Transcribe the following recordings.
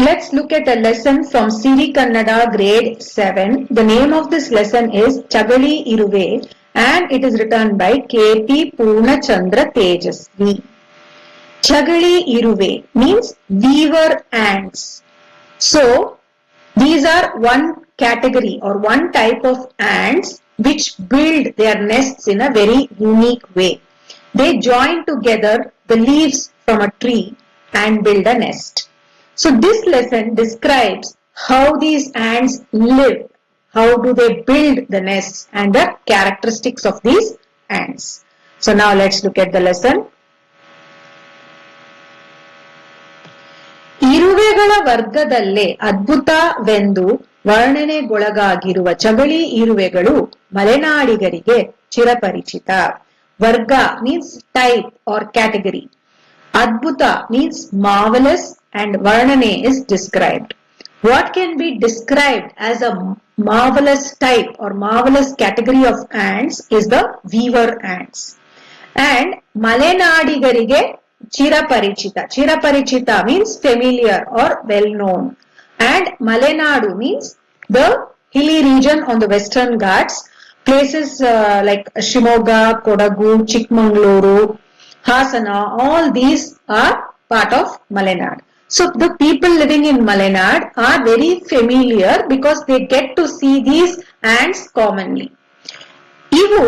Let's look at a lesson from Siri Kannada grade 7. The name of this lesson is Chagali Iruve and it is written by K.P. Purnachandra Tejasvi. Chagali Iruve means weaver ants. So, these are one category or one type of ants which build their nests in a very unique way. They join together the leaves from a tree and build a nest. So this lesson describes how these ants live, how do they build the nests and the characteristics of these ants. So now let's look at the lesson. ಇರುವೆಗಳ ವರ್ಗದಲ್ಲೇ ಅದ್ಭುತವೆಂದು ವರ್ಣನೆಗೊಳಗಾಗಿರುವ ಚಗಳಿ ಇರುವೆಗಳು ಮಲೆನಾಡಿಗರಿಗೆ ಚಿರಪರಿಚಿತ. ವರ್ಗ means type or category. Adbhuta means marvelous and Varnane is described. What can be described as a marvelous type or marvelous category of ants is the weaver ants. And Malenadigarige Chiraparichita. Chiraparichita means familiar or well known. And Malenadu means the hilly region on the western Ghats. Places like Shimoga, Kodagu, Chikmagaluru, Hasana, all these are part of Malenad. So the people living in Malenad are very familiar because they get to see these ants commonly. Ivu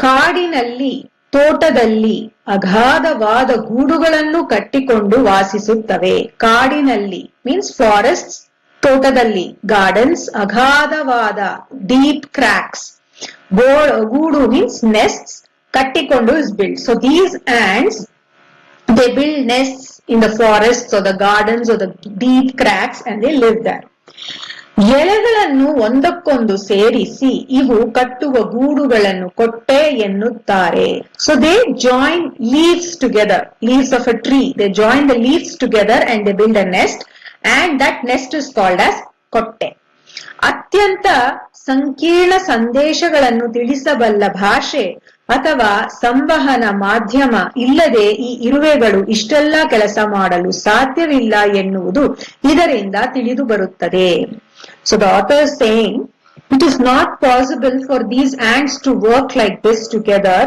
ಕಾಡಿನಲ್ಲಿ ತೋಟದಲ್ಲಿ ಅಗಾಧವಾದ ಗೂಡುಗಳನ್ನು ಕಟ್ಟಿಕೊಂಡು ವಾಸಿಸುತ್ತವೆ. ಕಾಡಿನಲ್ಲಿ means forests, ತೋಟದಲ್ಲಿ gardens, ಅಗಾಧವಾದ deep ಕ್ರಾಕ್ಸ್. ಗೂಡು means nests, kattikondu is built. So these ants, they build nests in the forests or the gardens or the deep cracks and they live there. ಎಲೆಗಳನ್ನು ಒಂದಕ್ಕೊಂದು ಸೇರಿಸಿ ಇವು ಕಟ್ಟುವ ಗೂಡುಗಳನ್ನು ಕೊಟ್ಟೆ ಎನ್ನುತ್ತಾರೆ. So they join leaves together, leaves of a tree. They join the leaves together and they build a nest and that nest is called as kotte. ಅತ್ಯಂತ ಸಂಕೀರ್ಣ ಸಂದೇಶಗಳನ್ನು ತಿಳಿಸಬಲ್ಲ ಭಾಷೆ ಅಥವಾ ಸಂವಹನ ಮಾಧ್ಯಮ ಇಲ್ಲದೆ ಈ ಇರುವೆಗಳು ಇಷ್ಟೆಲ್ಲ ಕೆಲಸ ಮಾಡಲು ಸಾಧ್ಯವಿಲ್ಲ ಎನ್ನುವುದು ಇದರಿಂದ ತಿಳಿದು ಬರುತ್ತದೆ. So the author is saying it is not possible for these ants to work like this together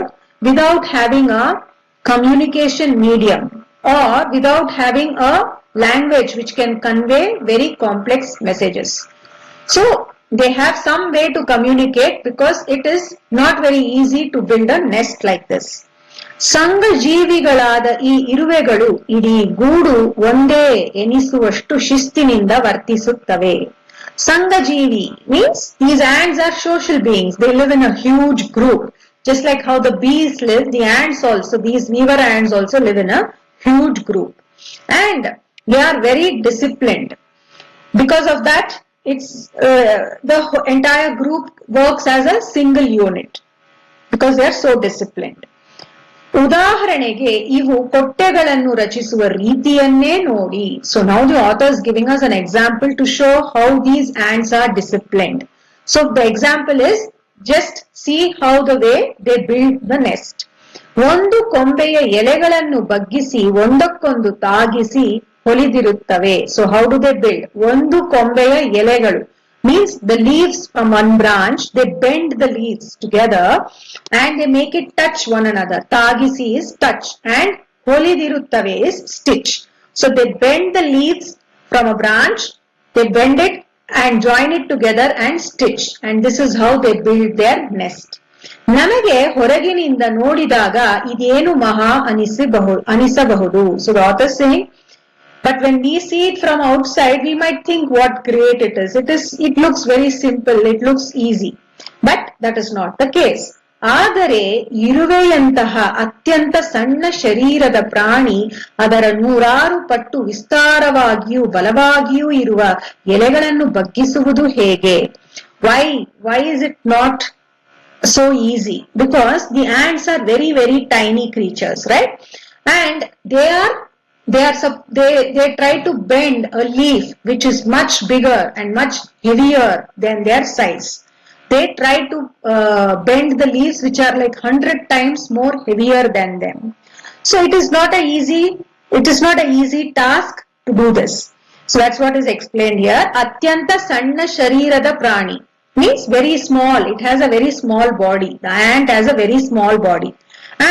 without having a communication medium or without having a language which can convey very complex messages. So they have some way to communicate because it is not very easy to build a nest like this. ಸಂಘ ಜೀವಿಗಳಾದ ಈ ಇರುವೆಗಳು ಇಡೀ ಗೂಡು ಒಂದೇ ಎನಿಸುವಷ್ಟು ಶಿಸ್ತಿನಿಂದ ವರ್ತಿಸುತ್ತವೆ. ಸಂಘಜೀವಿ means these ants are social beings. They live in a huge group. Just like how the bees live, the ants also, these weaver ants also live in a huge group. And they are very disciplined. Because of that, it's the entire group works as a single unit because they are so disciplined. ಉದಾಹರಣೆಗೆ ಇವು ಕೊಟ್ಟೆಗಳನ್ನು ರಚಿಸುವ ರೀತಿಯನ್ನೇ ನೋಡಿ. So now the author is giving us an example to show how these ants are disciplined. So the example is just see how the way they build the nest. ಒಂದು ಕೊಂಬೆಯ ಎಲೆಗಳನ್ನು ಬಗ್ಗಿಸಿ ಒಂದಕ್ಕೊಂದು ತಾಗಿಸಿ ಹೊಲಿದಿರುತ್ತವೆ. So how do they build? ಒಂದು ಕೊಂಬೆಯ ಎಲೆಗಳು means the leaves from one branch, they bend the leaves together and they make it touch one another. Tagisi is touch and holidiruttave is stitch. So they bend the leaves from a branch, they bend it and join it together and stitch. And this is how they build their nest. ನಮಗೆ ಹೊರಗಿನಿಂದ ನೋಡಿದಾಗ ಇದೇನು ಮಹಾ ಅನಿಸಬಹುದು. So the author is saying, but when we see it from outside, we might think what great it is. It looks very simple. It looks easy. But that is not the case. ಆದರೆ ಇರುವೆಯಂತಹ ಅತ್ಯಂತ ಸಣ್ಣ ಶರೀರದ ಪ್ರಾಣಿ ಅದರ 100 ಪಟ್ಟು ವಿಸ್ತಾರವಾಗಿಯೂ ಬಲವಾಗಿಯೂ ಇರುವ ಎಲೆಗಳನ್ನು ಬಗ್ಗಿಸುವುದು ಹೇಗೆ? Why is it not so easy? Because the ants are very, very tiny creatures, right? And they try to bend a leaf which is much bigger and much heavier than their size. They try to bend the leaves which are like 100 times more heavier than them. So it is not an easy task to do this. So that's what is explained here. Atyanta sanna sharirada prani means very small. It has a very small body. The ant has a very small body.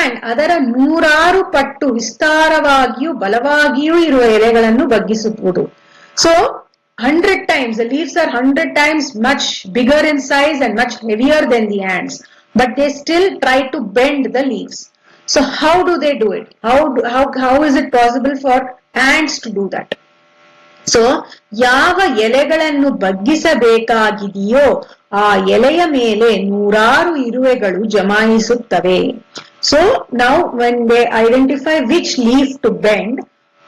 And ಅದರ ನೂರಾರು ಪಟ್ಟು ವಿಸ್ತಾರವಾಗಿಯೂ ಬಲವಾಗಿಯೂ ಇರುವ ಎಲೆಗಳನ್ನು ಬಗ್ಗಿಸುವುದು. So 100 times, the leaves are 100 times much bigger in size and much heavier than the ants. But they still try to bend the leaves. So how do they do it? How is it possible for ants to do that? So ಯಾವ ಎಲೆಗಳನ್ನು ಬಗ್ಗಿಸಬೇಕಾಗಿದೆಯೋ ಆ ಎಲೆಯ ಮೇಲೆ ನೂರಾರು ಇರುವೆಗಳು ಜಮಾಯಿಸುತ್ತವೆ. So now when they identify which leaf to bend,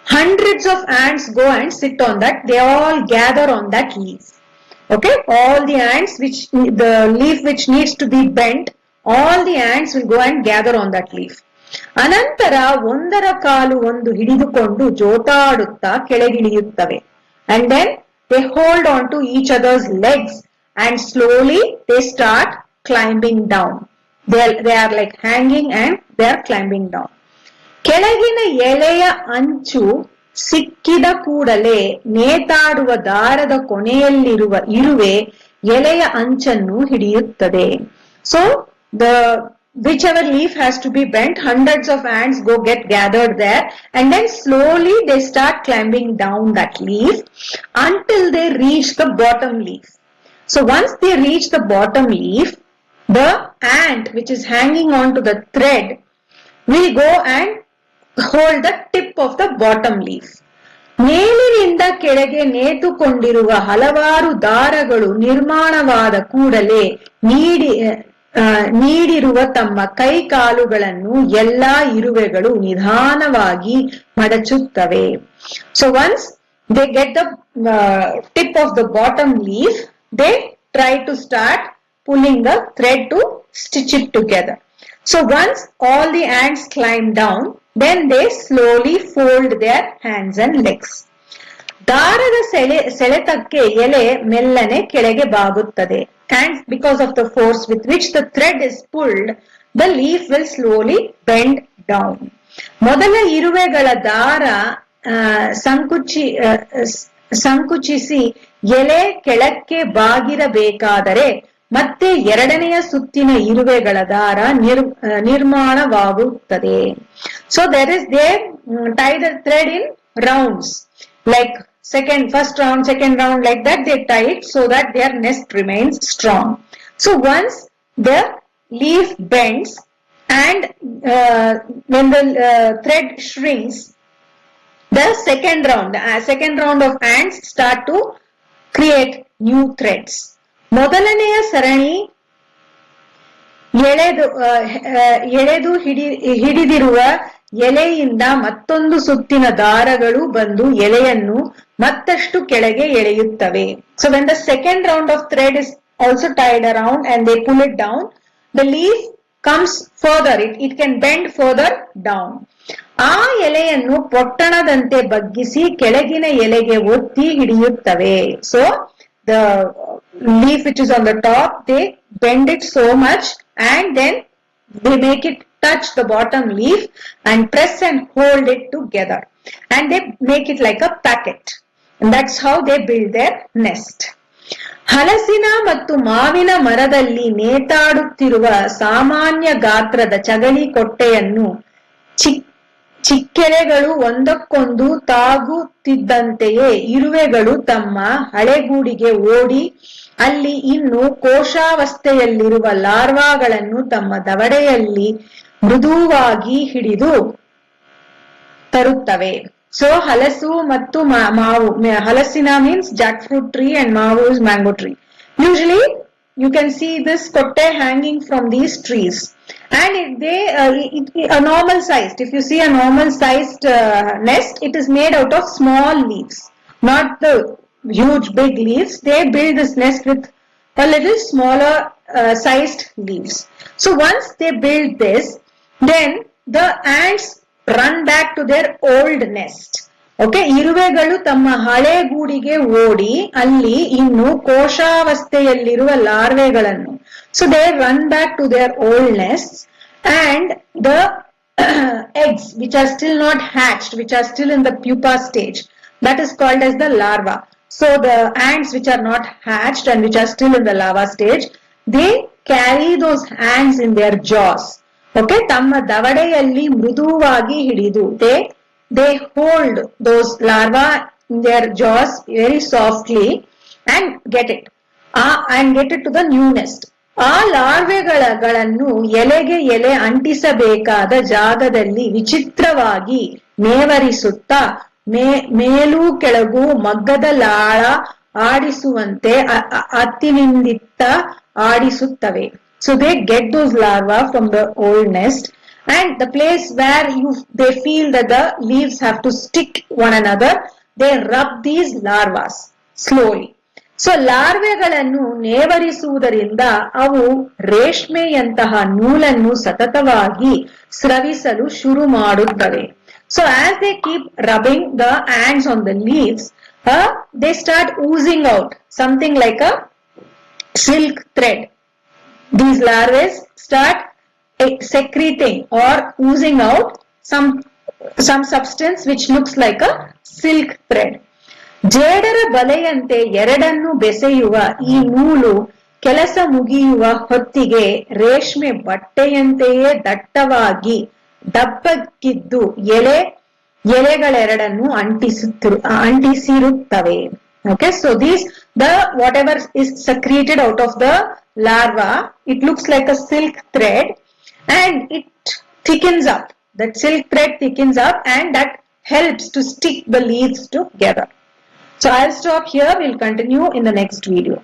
hundreds of ants go and sit on that. They all gather on that leaf. Okay, all the ants the leaf which needs to be bent, all the ants will go and gather on that leaf. ಅನಂತರ ಒಂದರ ಕಾಲು ಒಂದು ಹಿಡಿದುಕೊಂಡು ಜೋತಾಡುತ್ತಾ ಕೆಳಗಿಳಿಯುತ್ತವೆ. And then they hold on to each other's legs and slowly they start climbing down. They are like hanging and they are climbing down. ಕೆಳಗಿನ ಎಲೆಯ ಅಂಚು ಸಿಕ್ಕಿದ ಕೂಡಲೇ ನೇತಾಡುವ ದಾರದ ಕೊನೆಯಲ್ಲಿರುವ ಇರುವೆ ಎಲೆಯ ಅಂಚನ್ನು ಹಿಡಿಯುತ್ತದೆ. So whichever leaf has to be bent, hundreds of ants get gathered there, and then slowly they start climbing down that leaf until they reach the bottom leaf. So once they reach the bottom leaf, the ant which is hanging on to the thread will go and hold the tip of the bottom leaf. ಮೇಲಿನಿಂದ ಕೆಳಗೆ ನೇತುಕೊಂಡಿರುವ ಹಲವಾರು ದಾರಗಳು ನಿರ್ಮಾಣವಾದ ಕೂಡಲೇ ನೀಡಿರುವ ತಮ್ಮ ಕೈ ಕಾಲುಗಳನ್ನು ಎಲ್ಲಾ ಇರುವೆಗಳು ನಿಧಾನವಾಗಿ ಮಡಚುತ್ತವೆ. So once they get the tip of the bottom leaf, they try to start pulling the thread to stitch it together. So once all the ants climb down, then they slowly fold their hands and legs. ದಾರದ ಸೆಳೆತಕ್ಕೆ ಎಲೆ ಮೆಲ್ಲನೆ ಕೆಳಗೆ ಬಾಗುತ್ತದೆ. And because of the force with which the thread is pulled, the leaf will slowly bend down. ಮೊದಲ ಇರುವೆಗಳ ದಾರ ಸಂಕುಚಿಸಿ ಎಲೆ ಕೆಳಕ್ಕೆ ಬಾಗಿರಬೇಕಾದರೆ ಮತ್ತೆ ಎರಡನೆಯ ಸುತ್ತಿನ ಇರುವೆಗಳ ದಾರ ನಿರ್ಮಾಣವಾಗುತ್ತದೆ. So they tie the thread in rounds, like first round, second round, like that they tie it so that their nest remains strong. So once the leaf bends and when the thread shrinks, the second round of ants start to create new threads. ಮೊದಲನೆಯ ಸರಣಿ ಎಳೆದು ಹಿಡಿದಿರುವ ಎಲೆಯಿಂದ ಮತ್ತೊಂದು ಸುತ್ತಿನ ದಾರಗಳು ಬಂದು ಎಲೆಯನ್ನು ಮತ್ತಷ್ಟು ಕೆಳಗೆ ಎಳೆಯುತ್ತವೆ. So when the second round of thread is also tied around and they pull it down, the leaf comes further, it can bend further down. ಆ ಎಲೆಯನ್ನು ಪೊಟ್ಟಣದಂತೆ ಬಗ್ಗಿಸಿ ಕೆಳಗಿನ ಎಲೆಗೆ ಒತ್ತಿ ಹಿಡಿಯುತ್ತವೆ. So the leaf which is on the top, they bend it so much and then they make it touch the bottom leaf and press and hold it together, and they make it like a packet, and that's how they build their nest. ಹಲಸಿನ ಮತ್ತು ಮಾವಿನ ಮರದಲ್ಲಿ ನೇತಾಡುತ್ತಿರುವ ಸಾಮಾನ್ಯ ಗಾತ್ರದ ಚಗಳಿ ಕೊಟ್ಟೆಯನ್ನು ಚಿಕ್ಕೆಲೆಗಳು ಒಂದಕ್ಕೊಂದು ತಾಗುತ್ತಿದ್ದಂತೆಯೇ ಇರುವೆಗಳು ತಮ್ಮ ಹಳೆಗೂಡಿಗೆ ಓಡಿ ಅಲ್ಲಿ ಇನ್ನು ಕೋಶಾವಸ್ಥೆಯಲ್ಲಿರುವ ಲಾರ್ವಾಗಳನ್ನು ತಮ್ಮ ದವಡೆಯಲ್ಲಿ ಮೃದುವಾಗಿ ಹಿಡಿದು ತರುತ್ತವೆ. ಸೊ ಹಲಸು ಮತ್ತು ಮಾವು, ಹಲಸಿನ means jackfruit tree and mavu is mango tree. Usually you can see this kotte hanging from these trees, and a normal sized, if you see a normal sized nest, it is made out of small leaves, not the huge big leaves. They build this nest with a little smaller sized leaves. So once they build this, then the ants run back to their old nest. Okay, ಇರುವೆಗಳು ತಮ್ಮ ಹಳೆ ಗೂಡಿಗೆ ಓಡಿ ಅಲ್ಲಿ ಇನ್ನು ಕೋಶಾವಸ್ಥೆಯಲ್ಲಿರುವ ಲಾರ್ವೆಗಳನ್ನು, so they run back to their old nests, and the eggs which are still not hatched, which are still in the pupa stage, That is called as the larva. So the ants which are not hatched and which are still in the larva stage, they carry those ants in their jaws. Okay, ತಮ್ಮ ದವಡೆಯಲ್ಲಿ ಮೃದುವಾಗಿ ಹಿಡಿದು they hold those larva in their jaws very softly and get it to the new nest. ಆ ಲಾರ್ವೆಗಳನ್ನು ಎಲೆಗೆ ಎಲೆ ಅಂಟಿಸಬೇಕಾದ ಜಾಗದಲ್ಲಿ ವಿಚಿತ್ರವಾಗಿ ನೇವರಿಸುತ್ತಾ ಮೇಲೂ ಕೆಳಗೂ ಮಗ್ಗದ ಲಾಳ ಆಡಿಸುವಂತೆ ಅತ್ತಿನಿಂದಿತ್ತ ಆಡಿಸುತ್ತವೆ. So they get those larvae from the old nest, and the place where they feel that the leaves have to stick one another, they rub these larvae slowly. So ಲಾರ್ವೆಗಳನ್ನು ನೇವರಿಸುವುದರಿಂದ ಅವು ರೇಷ್ಮೆಯಂತಹ ನೂಲನ್ನು ಸತತವಾಗಿ ಸ್ರವಿಸಲು ಶುರು ಮಾಡುತ್ತವೆ. So as they keep rubbing the ants on the leaves, they start oozing out something like a silk thread. These larvae start secreting or oozing out some substance which looks like a silk thread. ಜೇಡರ ಬಲೆಯಂತೆ ಎರಡನ್ನು ಬೆಸೆಯುವ ಈ ನೂಲು ಕೆಲಸ ಮುಗಿಯುವ ಹೊತ್ತಿಗೆ ರೇಷ್ಮೆ ಬಟ್ಟೆಯಂತೆಯೇ ದಟ್ಟವಾಗಿ ದಪ್ಪಕ್ಕಿದ್ದು ಎಲೆಗಳೆರಡನ್ನು ಅಂಟಿಸಿರುತ್ತವೆ. Okay, so whatever is secreted out of the larva, it looks like a silk thread and it thickens up. That silk thread thickens up and that helps to stick the leaves together. So I'll stop here. We'll continue in the next video.